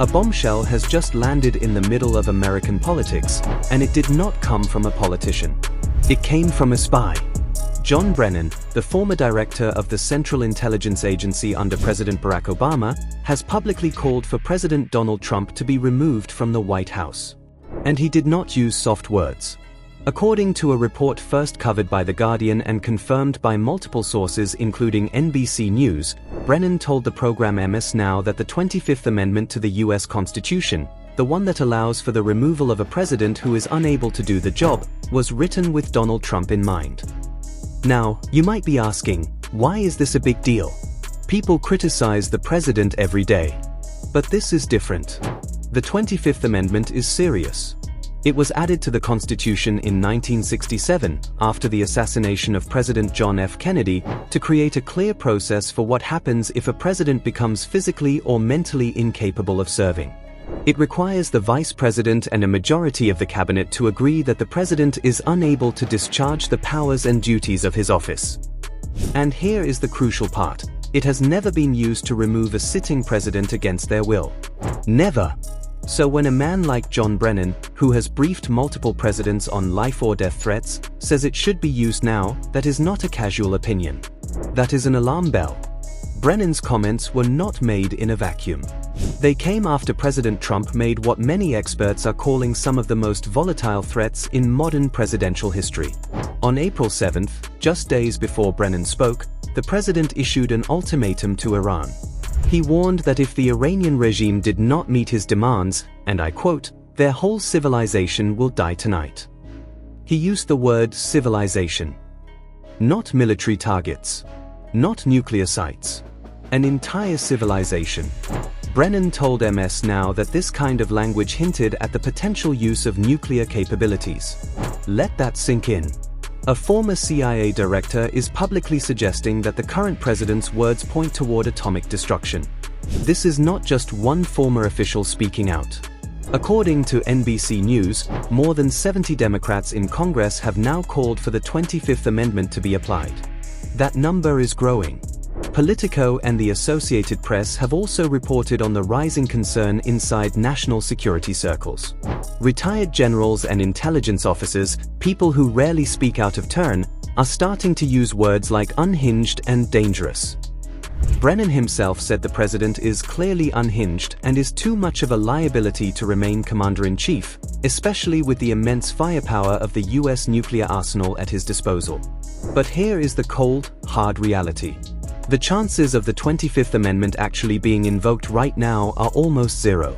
A bombshell has just landed in the middle of American politics, and it did not come from a politician. It came from a spy. John Brennan, the former director of the Central Intelligence Agency under President Barack Obama, has publicly called for President Donald Trump to be removed from the White House. And he did not use soft words. According to a report first covered by The Guardian and confirmed by multiple sources including NBC News, Brennan told the program MS Now that the 25th Amendment to the U.S. Constitution, the one that allows for the removal of a president who is unable to do the job, was written with Donald Trump in mind. Now, you might be asking, why is this a big deal? People criticize the president every day. But this is different. The 25th Amendment is serious. It was added to the Constitution in 1967, after the assassination of President John F. Kennedy, to create a clear process for what happens if a president becomes physically or mentally incapable of serving. It requires the vice president and a majority of the cabinet to agree that the president is unable to discharge the powers and duties of his office. And here is the crucial part. It has never been used to remove a sitting president against their will. Never. So when a man like John Brennan, who has briefed multiple presidents on life or death threats, says it should be used now, that is not a casual opinion. That is an alarm bell. Brennan's comments were not made in a vacuum. They came after President Trump made what many experts are calling some of the most volatile threats in modern presidential history. On April 7th, just days before Brennan spoke, the president issued an ultimatum to Iran. He warned that if the Iranian regime did not meet his demands, and I quote, their whole civilization will die tonight. He used the word civilization. Not military targets. Not nuclear sites. An entire civilization. Brennan told MS Now that this kind of language hinted at the potential use of nuclear capabilities. Let that sink in. A former CIA director is publicly suggesting that the current president's words point toward atomic destruction. This is not just one former official speaking out. According to NBC News, more than 70 Democrats in Congress have now called for the 25th Amendment to be applied. That number is growing. Politico and the Associated Press have also reported on the rising concern inside national security circles. Retired generals and intelligence officers, people who rarely speak out of turn, are starting to use words like unhinged and dangerous. Brennan himself said the president is clearly unhinged and is too much of a liability to remain commander-in-chief, especially with the immense firepower of the U.S. nuclear arsenal at his disposal. But here is the cold, hard reality. The chances of the 25th Amendment actually being invoked right now are almost zero.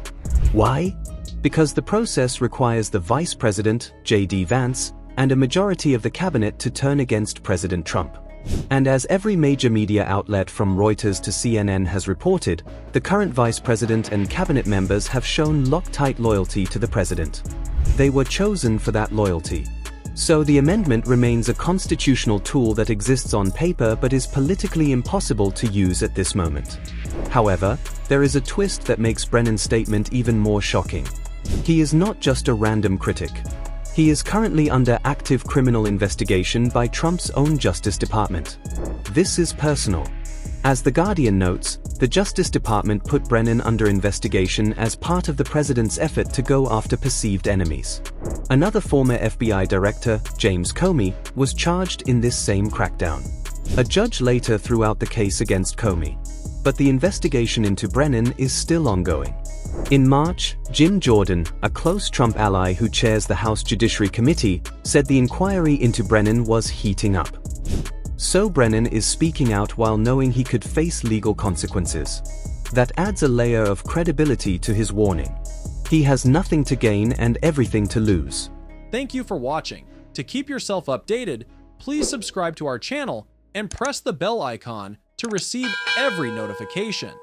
Why? Because the process requires the Vice President, J.D. Vance, and a majority of the cabinet to turn against President Trump. And as every major media outlet from Reuters to CNN has reported, the current Vice President and cabinet members have shown Loctite loyalty to the president. They were chosen for that loyalty. So the amendment remains a constitutional tool that exists on paper but is politically impossible to use at this moment. However, there is a twist that makes Brennan's statement even more shocking. He is not just a random critic. He is currently under active criminal investigation by Trump's own Justice Department. This is personal. As The Guardian notes, the Justice Department put Brennan under investigation as part of the president's effort to go after perceived enemies. Another former FBI director, James Comey, was charged in this same crackdown. A judge later threw out the case against Comey. But the investigation into Brennan is still ongoing. In March, Jim Jordan, a close Trump ally who chairs the House Judiciary Committee, said the inquiry into Brennan was heating up. So Brennan is speaking out while knowing he could face legal consequences. That adds a layer of credibility to his warning. He has nothing to gain and everything to lose. Thank you for watching. To keep yourself updated, please subscribe to our channel and press the bell icon to receive every notification.